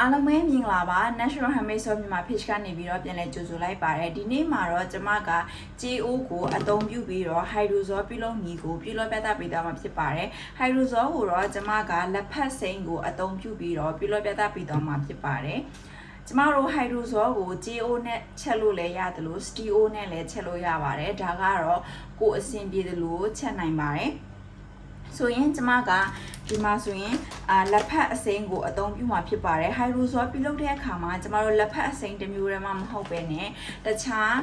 အားလုံးပဲမြင်လာပါ National Hydrosol မြန်မာ page ကနေပြီးတော့ပြန်လည်ကြိုဆိုလိုက်ပါတယ်ဒီနေ့မှာတော့ကျွန်မက JO ကိုအသုံးပြုပြီးတော့ Hydrosol ပြုလုပ်နည်းကိုပြုလုပ်ပြသပေးသွားမှာဖြစ်ပါတယ် Hydrosol ကိုတော့ကျွန်မကလက်ဖက်စိမ်းကိုအသုံးပြုပြီးတော့ပြုလုပ်ပြသပေးသွားမှာဖြစ်ပါတယ်ကျမတို့ Hydrosol ကို JO နဲ့ချက်လို့လည်းရတယ်လို့ STO နဲ့လည်းချက်လို့ရပါတယ်ဒါကတော့ကိုအဆင်ပြေတယ်လို့ချက်နိုင်ပါတယ်ဆိုရင်ကျမကဒီမှာဆိုရင်လက်ဖက်အစိမ်းကိုအသုံးပြုမှာဖြစ်ပါတယ် Hydrosol ပြုလုပ်တဲ့အခါမှာကျမတို့လက်ဖက်အစိမ်းတစ်မျိုးတည်းမှမဟုတ်ပဲねတခြား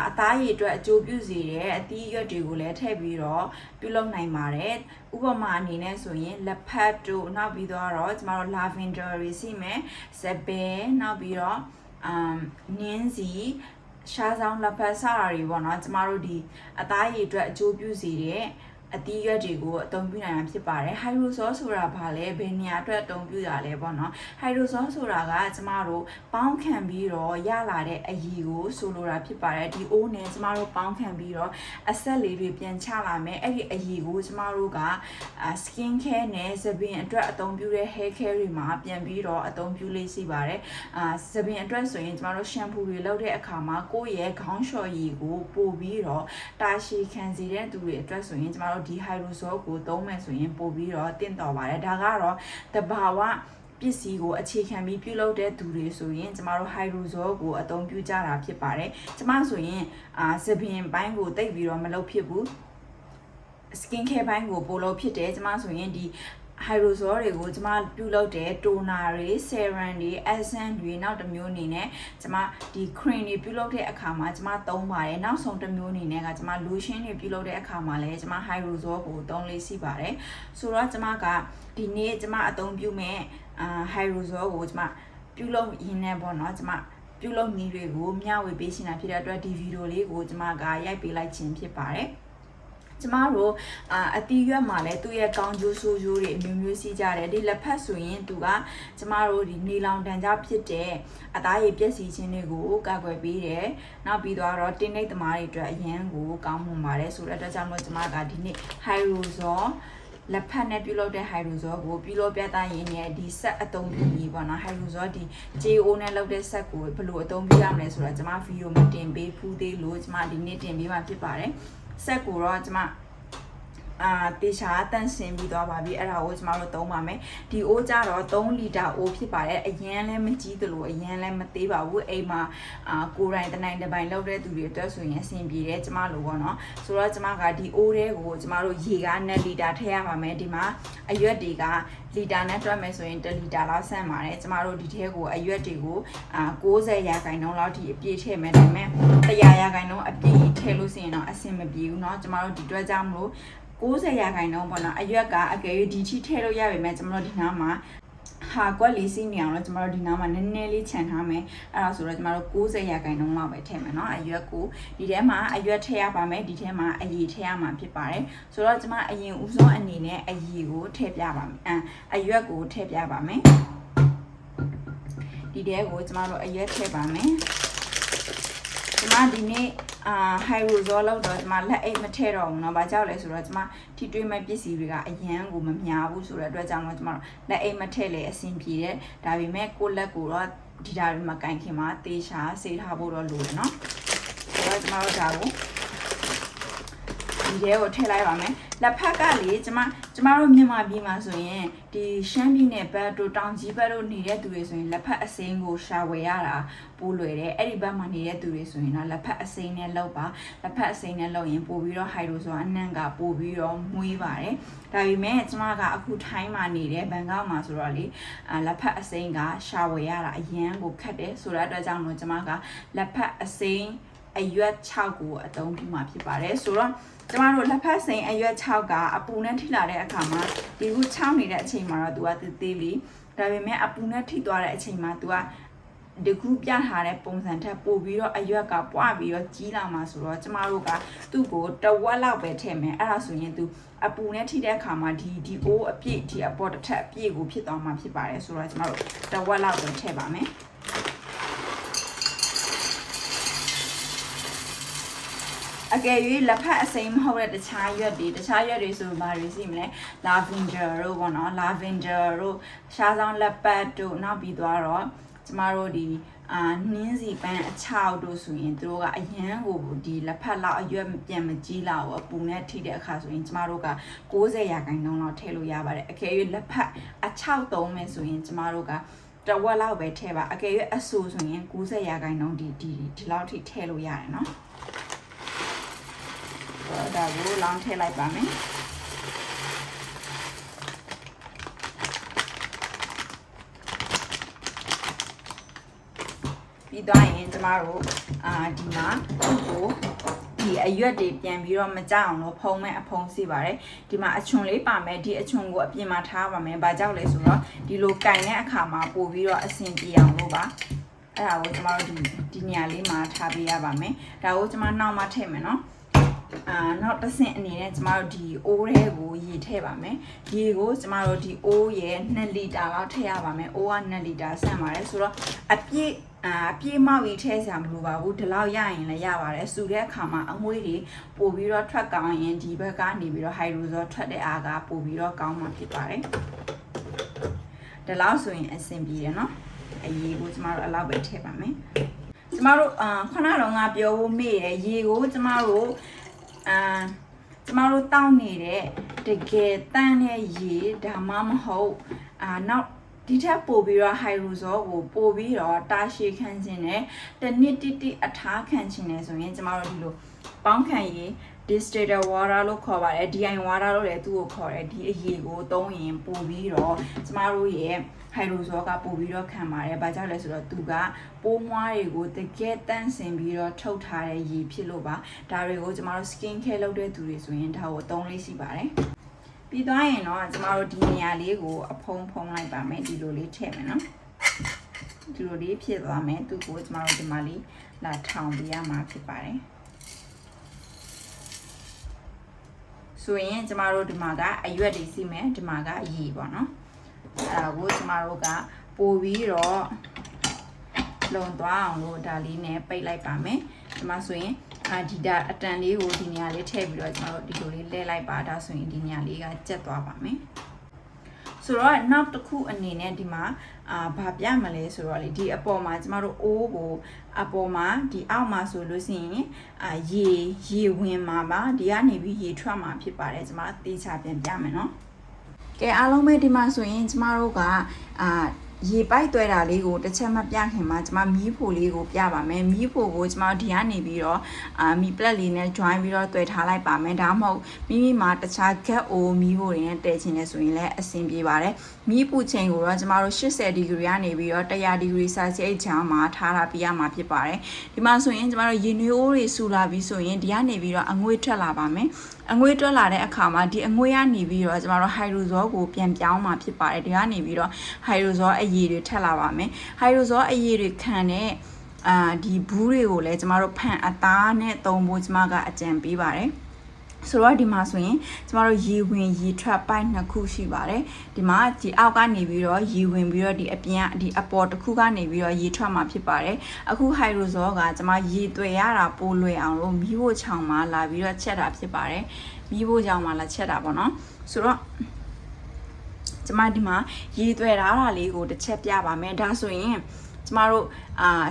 အသားရည်အတွက်အကျိုးပြုစေတဲ့အသီးအရွက်တွေကိုလည်းထည့်ပြီးတော့ပြုလုပ်နိုင်ပါတယ်ဥပမာအနေနဲ့ဆိုရင်လက်ဖက်တို့နောက်ပြီးတော့ကျမတို့ lavender တွေစီမယ်စပယ်နောက်ပြီးတော့နင်းစီရှားဆောင်လက်ဖက်စားတွေပေါ့နော်ကျမတို့ဒီအသားရည်အတွက်အကျိုးပြုစေတဲ့အသီးရွက်တွေကိုအသုံးပြုနိုင်တာဖြစ်ပါတယ် Hydrosol ဆိုတာဘာလဲဘယ်နေရာအတွက်အသုံးပြုတာလဲပေါ့နော် Hydrosol ဆိုတာကကျမတို့ပေါင်းခံပြီးတော့ရလာတဲ့အရည်ကိုဆိုလိုတာဖြစ်ပါတယ်ဒီအိုးနဲ့ကျမတို့ပေါင်းခံပြီးတော့အဆက်လေးတွေပြန်ချလာမယ်အဲ့ဒီအရည်ကိုကျမတို့ကskin care နဲ့သပင်အတွက်အသုံးပြုတဲ့ hair care တွေမှာပြန်ပြီးတော့အသုံးပြုလေးရှိပါတယ်သပင်အတွက်ဆိုရင်ကျမတို့ shampoo တွေလုပ်တဲ့အခါမှာကိုယ့်ရဲ့ခေါင်းလျှော်ရည်ကိုပို့ပြီးတော့တာရှည်ခံစေတဲ့သူတွေအတွက်ဆိုရင်ကျမတို့ဒီ Hydrosol ကိုသုံးမယ်ဆိုရင်ပို့ပြီးတော့တင့်တော်ပါတယ်ဒါကတော့တဘာဝပစ္စည်းကိုအခြေခံပြီးပြုလုပ်တဲ့သူတွေဆိုရင်ကျမတို့ Hydrosol ကိုအသုံးပြုကြတာဖြစ်ပါတယ်ကျမဆိုရင်သပင်ပိုင်းကိုတိတ်ပြီးတော့မလုပ်ဖြစ်ဘူး skin care ဘိုင်းကိုပို့လို့ဖြစ်တယ်ကျမဆိုရင်ဒီHydrosol တွေကိုကျမပြုလုပ်တဲ့ toner တွေ serum တွေ essence တွေနောက်တစ်မျိုးအနေနဲ့ကျမဒီ cream တွေပြုလုပ်တဲ့အခါမှာကျမသုံးပါတယ်နောက်ဆုံးတစ်မျိုးအနေနဲ့ကကျမ lotion တွေပြုလုပ်တဲ့အခါမှာလည်းကျမ Hydrosol ကိုသုံးလေးရှိပါတယ်ဆိုတော့ကျမကဒီနေ့ကျမအသုံးပြုမဲ့Hydrosol ကိုကျမပြုလုပ်ရင်းနဲ့ပေါ့နော်ကျမပြုလုပ်နည်းတွေကိုမျှဝေပေးရှင်တာဖြစ်တဲ့အတွက်ဒီဗီဒီယိုလေးကိုကျမကရိုက်ပေးလိုက်ခြင်းဖြစ်ပါတယ်ကျမတို့အတီးရွက်မှာလည်းသူ့ရဲ့ကောင်းကျိုးဆိုးကျိုးတွေအမျိုးမျိုးရှိကြတယ်ဒီလက်ဖက်ဆိုရင်သူကကျမတို့ဒီနေလောင်တန်ကြဖြစ်တဲ့အသားရည်ပျက်စီးခြင်းတွေကိုကာကွယ်ပေးတယ်နောက်ပြီးတော့တင်းနှိပ်သမားတွေအတွက်အရန်ကိုကောင်းမွန်ပါတယ်ဆိုတဲ့အတွက်ကြောင့်မို့ကျမကဒီနေ့ Hydrosol လက်ဖက်နဲ့ပြုလုပ်တဲ့ Hydrosol ကိုပြုလုပ်ပြသရင်းနဲ့ဒီဆက်အသုံးပြုပြီးပေါ့နော် Hydrosol ဒီ JO နဲ့လုပ်တဲ့ဆက်ကိုဘယ်လိုအသုံးပြုရမလဲဆိုတော့ကျမဗီဒီယိုမှာတင်ပေးဖူးသေးလို့ကျမဒီနေ့တင်ပေးမှာဖြစ်ပါတယ်ဆက်ကိုတော့ကျမတေချာတန့်စင်ပြီးသွားပါပြီအဲ့ဒါကိုကျမတို့သုံးပါမယ်ဒီအိုးကြတော့3လီတာအိုးဖြစ်ပါတယ်အရင်လည်းမကြီးသလိုအရင်လည်းမသေးပါဘူးအိမ်မှာကိုယ်တိုင်တနိုင်တစ်ပိုင်လောက်တဲ့သူတွေအတွက်ဆိုရင်အဆင်ပြေတယ်ကျမလိုပေါ့နော်ဆိုတော့ကျမကဒီအိုးတွေကိုကျမတို့ရေက2လီတာထည့်ရပါမယ်ဒီမှာအရွက်တွေကလီတာနဲ့တွက်မယ်ဆိုရင်1လီတာလောက်ဆန့်ပါတယ်ကျမတို့ဒီထဲကိုအရွက်တွေကို90ရာခိုင်နှုန်းလောက်ထိအပြည့်ထည့်မယ်ဒါပေမဲ့100ရာခိုင်နှုန်းအပြည့်ထည့်လို့ဆိုရင်တော့အဆင်မပြေဘူးเนาะကျမတို့ဒီတွက်ကြောင့်မလို့90ရာခိုင်နှုန်းပေါ့နော်အရွက်ကအကယ်၍ဒီထိထည့်လို့ရပါမယ်ကျွန်တော်တို့ဒီနားမှာဟာကွက်လေးစီးနေအောင်လို့ကျွန်တော်တို့ဒီနားမှာနည်းနည်းလေးခြံထားမယ်အဲ့ဒါဆိုတော့ကျွန်တော်တို့90ရာခိုင်နှုန်းလောက်ပဲထည့်မယ်เนาะအရွက်ကိုဒီထဲမှာအရွက်ထည့်ရပါမယ်ဒီထဲမှာအရည်ထည့်ရမှာဖြစ်ပါတယ်ဆိုတော့ကျွန်မအရင်ဦးဆုံးအနေနဲ့အရည်ကိုထည့်ပြပါမယ်အရွက်ကိုထည့်ပြပါမယ်ဒီထဲကိုကျွန်တော်တို့အရွက်ထည့်ပါမယ်ကျွန်မဒီနေ့Hydrosol လောက်တော့ကျွန်မလက်အိတ်မထည့်တော့ဘူးเนาะ။ဘာကြောင့်လဲဆိုတော့ကျွန်မထိတွေ့မဲ့ပစ္စည်းတွေကအရန်ကိုမများဘူးဆိုတဲ့အတွက်ကြောင့်တော့ကျွန်မလက်အိတ်မထည့်လေအဆင်ပြေတယ်။ဒါပေမဲ့ကိုယ့်လက်ကိုတော့ဒီဓာတ်တွေမကင်ခင်မှာတေးချာဆေးထားဖို့တော့လိုတယ်เนาะ။ဆိုတော့ကျွန်မတို့ဒါကိုဒီထဲကိုထည့်လိုက်ပါမယ်လက်ဖက်ကလေကျမတို့မြန်မာပြည်မှာဆိုရင်ဒီရှမ်းပြည်နယ်ဘက်တို့တောင်ကြီးဘက်တို့နေတဲ့သူတွေဆိုရင်လက်ဖက်အစိမ်းကိုရှာဝယ်ရတာပိုးလွယ်တယ်အဲ့ဒီဘက်မှာနေတဲ့သူတွေဆိုရင်တော့လက်ဖက်အစိမ်းနဲ့လောက်ပါလက်ဖက်အစိမ်းနဲ့လောက်ရင်ပို့ပြီးတော့ Hydrosol အနံ့ကပို့ပြီးတော့မွေးပါတယ်ဒါပေမဲ့ကျမကအခုထိုင်းမှာနေတဲ့ဘန်ကောက်မှာဆိုတော့လေလက်ဖက်အစိမ်းကရှာဝယ်ရတာအရန်ကိုခက်တယ်ဆိုတဲ့အတွက်ကြောင့်မို့ကျမကလက်ဖက်အစိမ်းအရွက်6ကိုအသုံးပြုမှာဖြစ်ပါတယ်ဆိုတော့ကျမတို့လက်ဖက်စိမ်းအရွက်6ကအပူနဲ့ထိလာတဲ့အခါမှာဒီခု6နေတဲ့အချိန်မှာတော့သူကသေးလေးဒါပေမဲ့အပူနဲ့ထိသွားတဲ့အချိန်မှာသူကဒီခုပြထားတဲ့ပုံစံထက်ပိုပြီးတော့အရွက်ကပွားပြီးတော့ကြီးလာမှာဆိုတော့ကျမတို့ကသူ့ကိုတဝက်လောက်ပဲထည့်မယ်အဲ့ဒါဆိုရင်သူအပူနဲ့ထိတဲ့အခါမှာဒီအိုးအပြည့်ဒီအပေါ်တစ်ထပ်အပြည့်ကိုဖြစ်သွားမှာဖြစ်ပါတယ်ဆိုတော့ကျမတို့တဝက်လောက်ပဲထည့်ပါမယ် Again, la pat same how at the child did the child is so very similar. Lavender, no, lavender, shazam la pat do not be dwaro. Tomorrow the Nancy ban a child do so in through a young would the la pala a yamagila or punet tea castle in Tamaroga goes a yak and no tell you about okay, la pat a child dome so in Tamaroga. The walla be teba, okay, a Susan and goes a yak I know the laughty tell you no. ဒါကိုလောင်းထည့်လိုက်ပါမယ်ပြီးတော့ရင်ကျမတို့ဒီမှာကိုဒီအရွက်တွေပြန်ပြီးတော့မကြအောင်လို့ဖုံးမဲ့အဖုံးစီပါတယ်ဒီမှာအချွန်လေးပါမယ်ဒီအချွန်ကိုအပြင်မှာထားပါမယ်ဘာကြောင့်လဲဆိုတော့ဒီလိုကင်တဲ့အခါမှာပို့ပြီးတော့အဆင်ပြေအောင်လို့ပါအဲ့ဒါကိုကျမတို့ဒီနေရာလေးမှာထားပေးရပါမယ်ဒါကိုကျမနောက်မှထည့်မယ်နော်နောက်တစ်ဆင့်အနေနဲ့ကျမတို့ဒီအိုးထဲကိုရေထည့်ပါမယ်ရေကိုကျမတို့ဒီအိုးရဲ့2လီတာလောက်ထည့်ရပါမယ်အိုးက2လီတာဆန့်ပါတယ်ဆိုတော့အပြည့်မောက်ကြီးထည့်စရာမလိုပါဘူးဒီလောက်ရရင်လည်းရပါတယ်စူတဲ့အခါမှာအငွေးတွေပို့ပြီးတော့ထွက်ကောင်းရင်ဒီဘက်ကနေပြီးတော့ Hydrosol ထွက်တဲ့အားကပို့ပြီးတော့ကောင်းမှာဖြစ်ပါတယ်ဒီလောက်ဆိုရင်အဆင်ပြေတယ်နော်အရေကိုကျမတို့အလောက်ပဲထည့်ပါမယ်ကျမတို့ခဏတော့ငါပြောဖို့မေ့ရရေကိုကျမတို့ကျမတို့တောင်းနေတဲ့တကယ်တန်းတဲ့ရေဒါမှမဟုတ်နောက်ဒီထက်ပို့ပြီးတော့ Hydrosol ကိုပို့ပြီးတော့တာရှည်ခံခြင်းနဲ့တနစ်တိအထားခံခြင်းနဲ့ဆိုရင်ကျမတို့ဒီလိုပေါင်းခံရေ distilled water လို့ခေါ်ပါတယ် DI water လို့လည်းသူ့ကိုခေါ်တယ်ဒီအရေကိုသုံးရင်ပို့ပြီးတော့ကျမတို့ရဲ့Hydrosol ကပို့ပြီးတော့ခံပါတယ်။ဘာကြောင့်လဲဆိုတော့သူကပိုးမွားတွေကိုတကယ်တန့်စင်ပြီးတော့ထုတ်ထားတဲ့ရေဖြစ်လို့ပါ။ဒါတွေကိုကျမတို့ skin care လုပ်တဲ့သူတွေဆိုရင်ဒါကိုအသုံးလေးရှိပါတယ်။ပြီးသွားရင်တော့ကျမတို့ဒီနေရာလေးကိုအဖုံးဖုံးလိုက်ပါမယ်ဒီလိုလေးထည့်မယ်နော်။ဒီလိုလေးဖြစ်သွားမယ်သူ့ကိုကျမတို့ဒီမှာလေးလာထောင်ပေးရမှာဖြစ်ပါတယ်။ဆိုရင်ကျမတို့ဒီမှာကအရွက်တွေစီးမယ်ဒီမှာကရေပေါ့နော်။အဲ့ဒါကိုကျမတို့ကပို့ပြီးတော့လုံသွားအောင်လို့ဒါလေးနဲ့ပိတ်လိုက်ပါမယ်ဒီမှာဆိုရင်ဒီဒါအတန်လေးကိုဒီနေရာလေးထည့်ပြီးတော့ကျမတို့ဒီလိုလေးလဲလိုက်ပါဒါဆိုရင်ဒီနေရာလေးကကျက်သွားပါမယ်ဆိုတော့နောက်တစ်ခုအနေနဲ့ဒီမှာဘာပြမလဲဆိုတော့လေဒီအပေါ်မှာကျမတို့အိုးကိုအပေါ်မှာဒီအောက်မှာဆိုလို့ရှိရင်ရေဝင်မှာပါဒီကနေပြီးရေထွက်မှာဖြစ်ပါတယ်ကျမတို့တေချာပြန်ပြမယ်နော်ကဲအားလုံးပဲဒီမှာဆိုရင်ကျမတို့ကရေပိုက်တွဲတာလေးကိုတစ်ချက်မပြခင်မှာကျမမီးဖိုလေးကိုပြပါမယ်မီးဖိုကိုကျမတို့ဒီကနေပြီးတော့မီးပလက်လေးနဲ့ join ပြီးတော့တွဲထားလိုက်ပါမယ်ဒါမှမဟုတ်မိမှာတခြား gas အိုးမီးဖိုတွေနဲ့တည်ချင်တယ်ဆိုရင်လည်းအဆင်ပြေပါတယ်မီးပူချိန်ကိုတော့ကျမတို့80ဒီဂရီကနေပြီးတော့100ဒီဂရီ Celsius ချမ်းမှာထားပြရမှာဖြစ်ပါတယ်ဒီမှာဆိုရင်ကျမတို့ရေနွေးအိုးတွေဆူလာပြီးဆိုရင်ဒီကနေပြီးတော့အငွေ့ထွက်လာပါမယ်အငွေ့တွက်လာတဲ့အခါမှာဒီအငွေ့ကနေပြီးတော့ကျမတို့ Hydrosol ကိုပြန်ပြောင်းမှာဖြစ်ပါတယ်ဒီကနေပြီးတော့ Hydrosol အရည်တွေထက်လာပါမယ် Hydrosol အရည်တွေခံတဲ့ဒီဘူးတွေကိုလည်းကျမတို့ဖန်အသားနဲ့သုံးဖို့ကျမကအကြံပေးပါတယ်ဆိုတော့ဒီမှာဆိုရင်ကျမတို့ရေဝင်ရေထွက်ပိုက်နှစ်ခုရှိပါတယ်ဒီမှာဒီအောက်ကနေပြီးတော့ရေဝင်ပြီးတော့ဒီအပြင်ဒီအပေါ်တစ်ခုကနေပြီးတော့ရေထွက်မှာဖြစ်ပါတယ်အခု Hydrosol ကကျမရေသွယ်ရတာပိုလွယ်အောင်လို့မီးဖို့ချောင်မှာလာပြီးတော့ချက်တာဖြစ်ပါတယ်မီးဖို့ချောင်မှာလာချက်တာပေါ့နော်ဆိုတော့ကျမဒီမှာရေသွယ်ထားတာလေးကိုတစ်ချက်ပြပါမယ်ဒါဆိုရင်ကျမတို့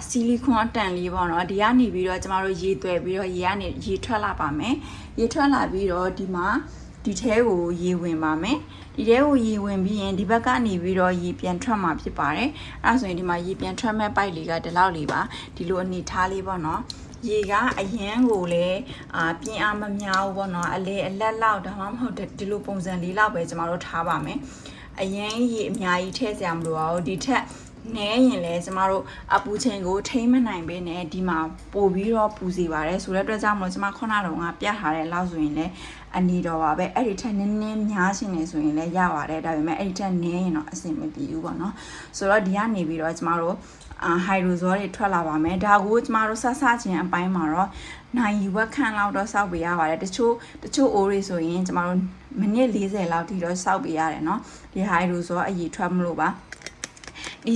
ဆီလီကွန်အတန်လေးပေါ့နော်ဒီကနေပြီးတော့ကျမတို့ရေသွယ်ပြီးတော့ရေကနေရေထွက်လာပါမယ်ရေထွက်လာပြီးတော့ဒီမှာဒီထဲကိုရေဝင်ပါမယ်ဒီထဲကိုရေဝင်ပြီးရင်ဒီဘက်ကနေပြီးတော့ရေပြန်ထွက်မှာဖြစ်ပါတယ်အဲဒါဆိုရင်ဒီမှာရေပြန်ထွက်မဲ့ပိုက်လေးကဒီလောက်လေးပါဒီလိုအနေထားလေးပေါ့နော်ရေကအရန်ကိုလည်းပြင်းအားမများဘူးပေါ့နော်အလက်လောက်ဒါမှမဟုတ်ဒီလိုပုံစံလေးလောက်ပဲကျမတို့ထားပါမယ်အရန်ရေအများကြီးထည့်စရာမလိုပါဘူးဒီထက်နဲရင်လည်းကျမတို့အပူချိန်ကိုထိမ့်မနိုင်ပဲနဲ့ဒီမှာပို့ပြီးတော့ပူစီပါတယ်ဆိုတဲ့အတွက်ကြောင့်မလို့ကျမခုနတုန်းကပြထားတဲ့လောက်ဆိုရင်လည်းအနေတော်ပါပဲအဲ့ဒီထက်နည်းနည်းများရှင်နေဆိုရင်လည်းရပါတယ်ဒါပေမဲ့အဲ့ဒီထက်နည်းရင်တော့အဆင်မပြေဘူးပေါ့နော်ဆိုတော့ဒီကနေပြီးတော့ကျမတို့Hydrosol တွေထွက်လာပါမယ်ဒါကိုကျမတို့ဆက်ချင်းအပိုင်းမှာတော့နိုင်ဝက်ခန့်လောက်တော့စောက်ပေးရပါတယ်တချို့အိုးတွေဆိုရင်ကျမတို့မိနစ်40လောက်ထိတော့စောက်ပေးရတယ်เนาะဒီ Hydrosol အရည်ထွက်မလို့ပါ ဒီ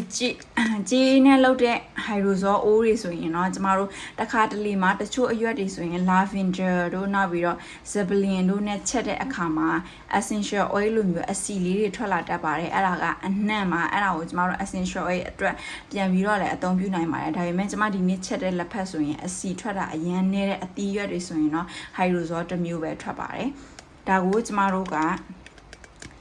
ကြေးနဲ့လောက်တဲ့ hydrosol အိုးတွေဆိုရင်เนาะကျမတို့တစ်ခါတလေမှာတချို့အရွက်တွေဆိုရင် lavender တို့နောက်ပြီးတော့ zeppelin တို့နဲ့ချက်တဲ့အခါမှာ essential oil လိုမျိုးအဆီလေးတွေထွက်လာတတ်ပါတယ်အဲ့ဒါကအနှံ့မှာအဲ့ဒါကိုကျမတို့ essential oil အတွက်ပြန်ပြီးတော့လည်းအသုံးပြုနိုင်ပါတယ်ဒါပေမဲ့ကျမဒီနေ့ချက်တဲ့လက်ဖက်ဆိုရင်အဆီထွက်တာအရန်နဲ့တဲ့အသီးရွက်တွေဆိုရင်တော့ hydrosol တစ်မျိုးပဲထွက်ပါတယ်ဒါကိုကျမတို့က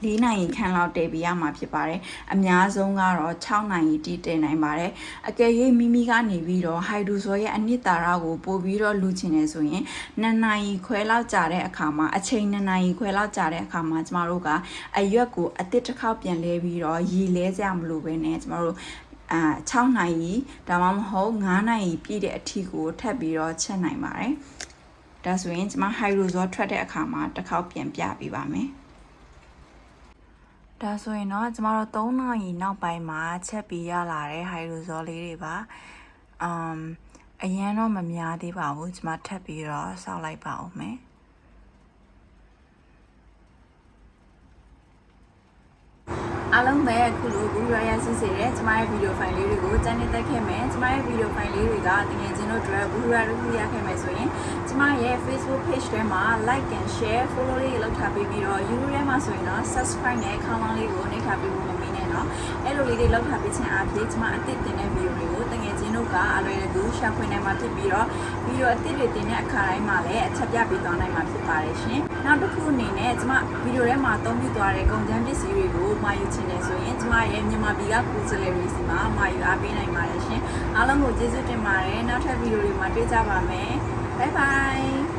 4နိုင်ခန့်လောက်တည်ပြရမှာဖြစ်ပါတယ်အများဆုံးကတော့6နိုင်တိတည်နိုင်ပါတယ်အကယ်၍မိမိကနေပြီးတော့ hydrosol ရဲ့အနှစ်သာရကိုပို့ပြီးတော့လူချင်နေဆိုရင်2နိုင်ခွဲလောက်ကြာတဲ့အခါမှာအချိန်2နိုင်ခွဲလောက်ကြာတဲ့အခါမှာကျမတို့ကအရွက်ကိုအတစ်တစ်ခေါက်ပြန်လဲပြီးတော့ရေလဲကြမလို့ပဲနဲ့ကျမတို့6နိုင်ဒါမှမဟုတ်9နိုင်ပြည့်တဲ့အထီကိုထပ်ပြီးတော့ချက်နိုင်ပါတယ်ဒါဆိုရင်ကျမ hydrosol ထွက်တဲ့အခါမှာတစ်ခေါက်ပြန်ပြပေးပါမယ်ဒါဆိုရင်တော့ကျမတို့3နာရီနောက်ပိုင်းမှာချက်ပြီးရလာတဲ့ hydrosol လေးတွေပါအရင်တော့မများသေးပါဘူးကျမထပ်ပြီးတော့စောက်လိုက်ပါဦးမယ်အားလုံးပဲအခုလိုဗီဒီယိုရရှိစေတဲ့ကျမရဲ့ဗီဒီယိုဖိုင်လေးတွေကိုကြိုက်နေတက်ခဲ့မယ်ကျမရဲ့ဗီဒီယိုဖိုင်လေးတွေကတကယ်ချင်းတို့အတွက်ဗီဒီယိုရခဲ့မယ်ဆိုရင်ကျမရဲ့ Facebook page ထဲမှာ like and share follow လေးလုပ်ထားပြီးတော့ YouTube ထဲမှာဆိုရင်တော့ subscribe နဲ့ခေါင်းလောင်းလေးကိုနှိပ်ထားပြီးဖို့မမေ့နဲ့နော်အဲ့လိုလေးတွေလုပ်ထားပြီးချင်းအားဖြင့်ကျမအသစ်တင်တဲ့ဗီဒီယိုတွေကိုတကယ်ချင်းတို့ကအလွယ်တကူရှာဖွေနိုင်မှာဖြစ်ပြီးတော့ဗီဒီယိုအသစ်တွေတင်တဲ့အခါတိုင်းမှာလည်းအချက်ပြပေးသွားနိုင်မှာဖြစ်ပါတယ်ရှင်နောက်တစ်ခုအနေနဲ့ကျမဗီဒီယိုထဲမှာအသုံးပြုသွားတဲ့ကုန်ကျန်းပစ္စည်းတွေကိုမှာယူချင်တယ်ဆိုရင်ကျမရဲ့မြန်မာပြည်ကကိုယ်စားလှယ်တွေစီမှာမှာယူအားပေးနိုင်ပါတယ်ရှင်အားလုံးကိုကျေးဇူးတင်ပါတယ်နောက်ထပ်ဗီဒီယိုတွေမှာတွေ့ကြပါမယ်ဘိုင်ဘိုင်